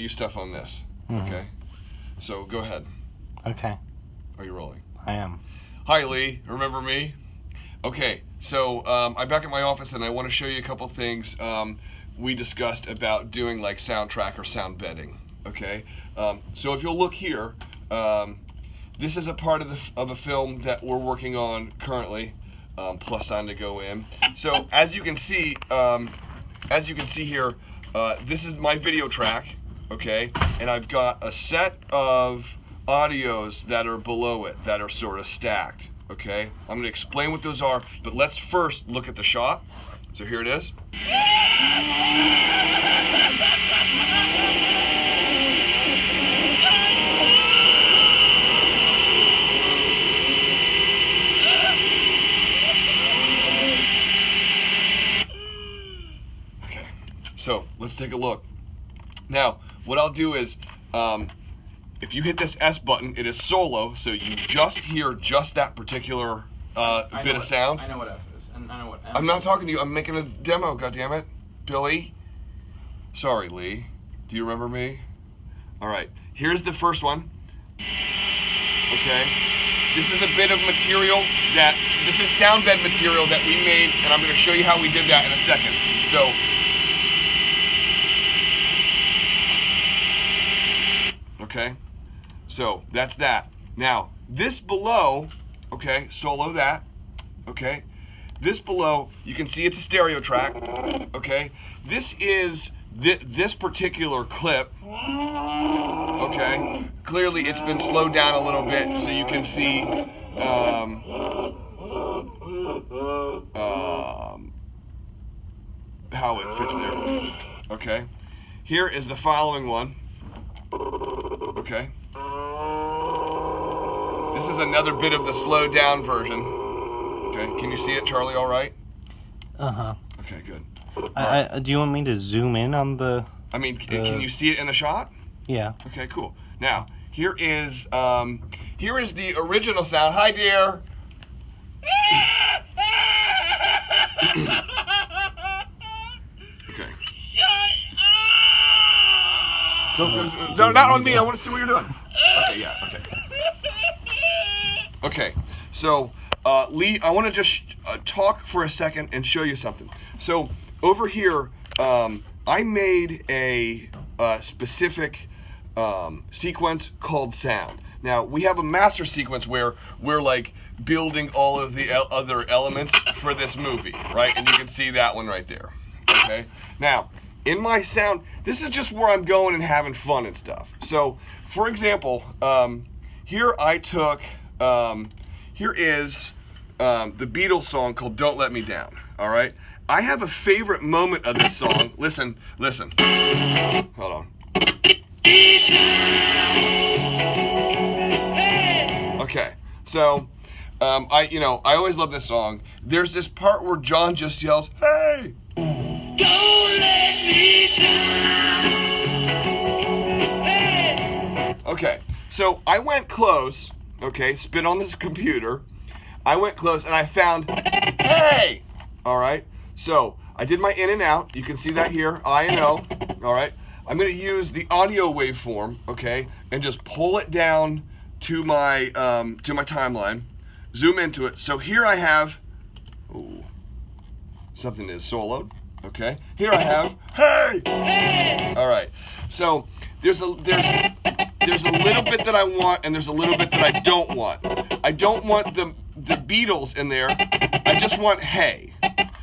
you stuff on this. Mm-hmm. Okay? So go ahead. Okay. Are you rolling? I am. Hi, Lee. Remember me? Okay, so I'm back at my office and I want to show you a couple things we discussed about doing like soundtrack or sound bedding. Okay? So if you'll look here, this is a part of a film that we're working on currently. Plus sign to go in. So as you can see here, this is my video track, okay? And I've got a set of audios that are below it that are sort of stacked, okay? I'm gonna explain what those are, but let's first look at the shot. So here it is. So let's take a look. Now, what I'll do is, if you hit this S button, it is solo, so you just hear just that particular bit of sound. I know what S is, and I know what M I'm not talking to you. I'm making a demo. Goddammit, Billy. Sorry, Lee. Do you remember me? All right. Here's the first one. Okay. This is a bit of material this is sound bed material that we made, and I'm going to show you how we did that in a second. So. Okay, so that's that. Now, this below, okay, solo that, okay. This below, you can see it's a stereo track, okay. This is this particular clip, okay. Clearly, it's been slowed down a little bit, so you can see how it fits there, okay. Here is the following one. Okay. This is another bit of the slowed down version. Okay, can you see it, Charlie, all right? Uh-huh. Okay, good. Do you want me to zoom in on the... I mean, can you see it in the shot? Yeah. Okay, cool. Now, here is the original sound. Hi, dear. Okay. No, not on me. I want to see what you're doing. Okay, yeah, okay. Okay, so Lee, I want to just talk for a second and show you something. So over here, I made a specific sequence called sound. Now we have a master sequence where we're like building all of the other elements for this movie, right? And you can see that one right there. Okay. Now, in my sound, this is just where I'm going and having fun and stuff. So, for example, here I took, here is the Beatles song called Don't Let Me Down, all right? I have a favorite moment of this song. Listen. Hold on. Okay, so, I always love this song. There's this part where John just yells, "Hey! Don't let me down." Hey! Okay, so I went close, okay, spit on this computer. I went close and I found, hey! All right, so I did my in and out. You can see that here, I and O, all right? I'm gonna use the audio waveform, okay, and just pull it down to my timeline, zoom into it. So here I have, something is soloed. Okay, here I have, hey! Hey! All right, so there's a little bit that I want and there's a little bit that I don't want. I don't want the Beatles in there, I just want hey.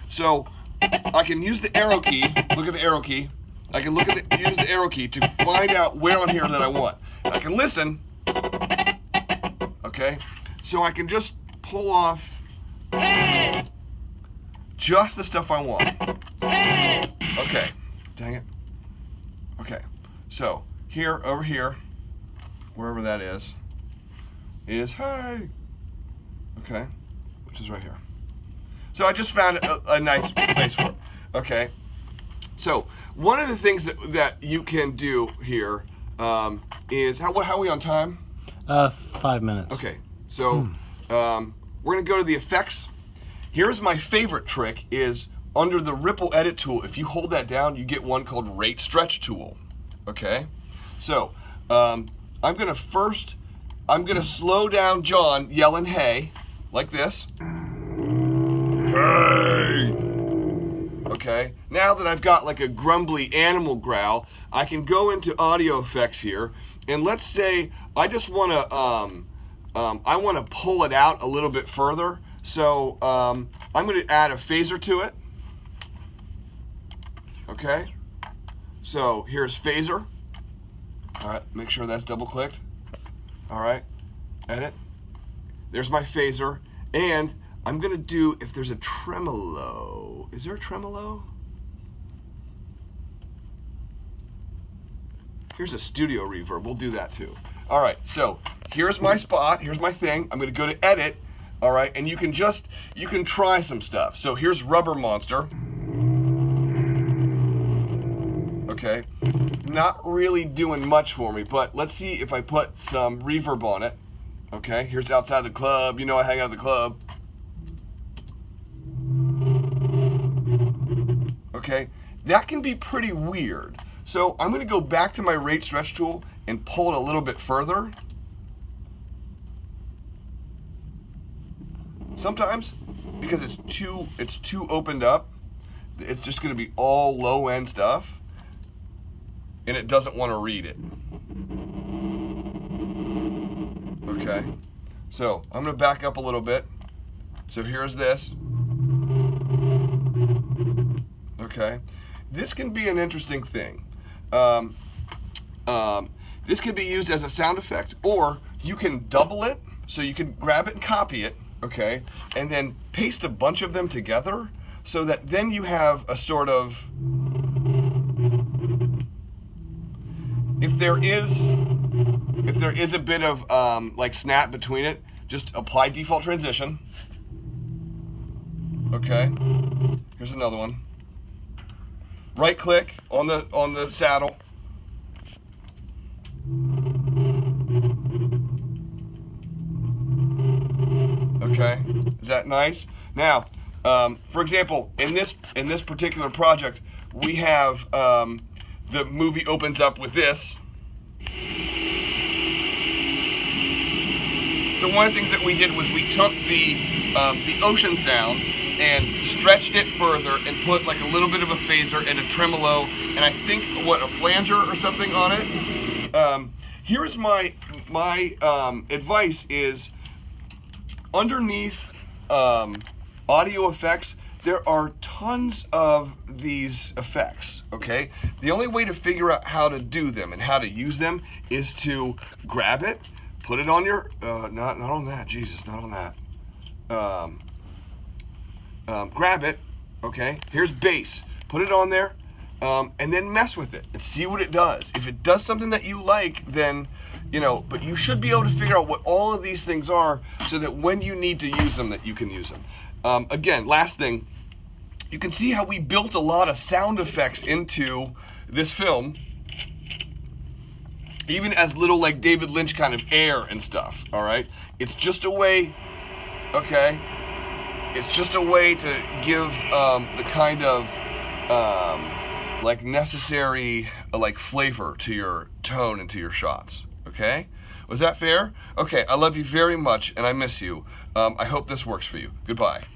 So I can use the arrow key, look at the arrow key. I can use the arrow key to find out where on here that I want. I can listen, okay? So I can just pull off just the stuff I want. Okay, dang it. Okay, so here, over here, wherever that is hey. Okay, which is right here. So I just found a nice place for it. Okay, so one of the things that you can do here is, how are we on time? 5 minutes. Okay, so we're gonna go to the effects. Here's my favorite trick, is under the ripple edit tool. If you hold that down, you get one called rate stretch tool. Okay, So I'm gonna slow down John yelling "Hey," like this. Hey. Okay. Now that I've got like a grumbly animal growl, I can go into audio effects here, and let's say I just want to I want to pull it out a little bit further. So I'm going to add a phaser to it. Okay. So here's phaser. All right. Make sure that's double clicked. All right. Edit. There's my phaser, and I'm going to do, if there's a tremolo. Is there a tremolo? Here's a studio reverb. We'll do that too. All right, so here's my spot. Here's my thing. I'm going to go to edit. All right, and you can try some stuff. So here's Rubber Monster. Okay, not really doing much for me, but let's see if I put some reverb on it. Okay, here's Outside the Club. You know I hang out at the club. Okay, that can be pretty weird. So I'm going to go back to my rate stretch tool and pull it a little bit further. Sometimes, because it's too opened up, it's just going to be all low end stuff, and it doesn't want to read it. Okay, so I'm going to back up a little bit. So here's this. Okay, this can be an interesting thing. This can be used as a sound effect, or you can double it, so you can grab it and copy it, okay, and then paste a bunch of them together, so that then you have a sort of, if there is a bit of like snap between it, just apply default transition. Okay, here's another one. Right click on the saddle. Okay, is that nice? Now, for example, in this particular project, we have the movie opens up with this. So one of the things that we did was we took the ocean sound and stretched it further and put like a little bit of a phaser and a tremolo and I think a flanger or something on it. Here's my advice is underneath audio effects there are tons of these effects, okay? The only way to figure out how to do them and how to use them is to grab it, put it on your not on that, Jesus, not on that. Grab it, okay? Here's bass. Put it on there, and then mess with it and see what it does. If it does something that you like, then, you know, but you should be able to figure out what all of these things are so that when you need to use them, that you can use them. Again, last thing, you can see how we built a lot of sound effects into this film, even as little like David Lynch kind of air and stuff, all right? It's just a way, okay? It's just a way to give the kind of like necessary like flavor to your tone and to your shots. Okay? Was that fair? Okay, I love you very much and I miss you. I hope this works for you. Goodbye.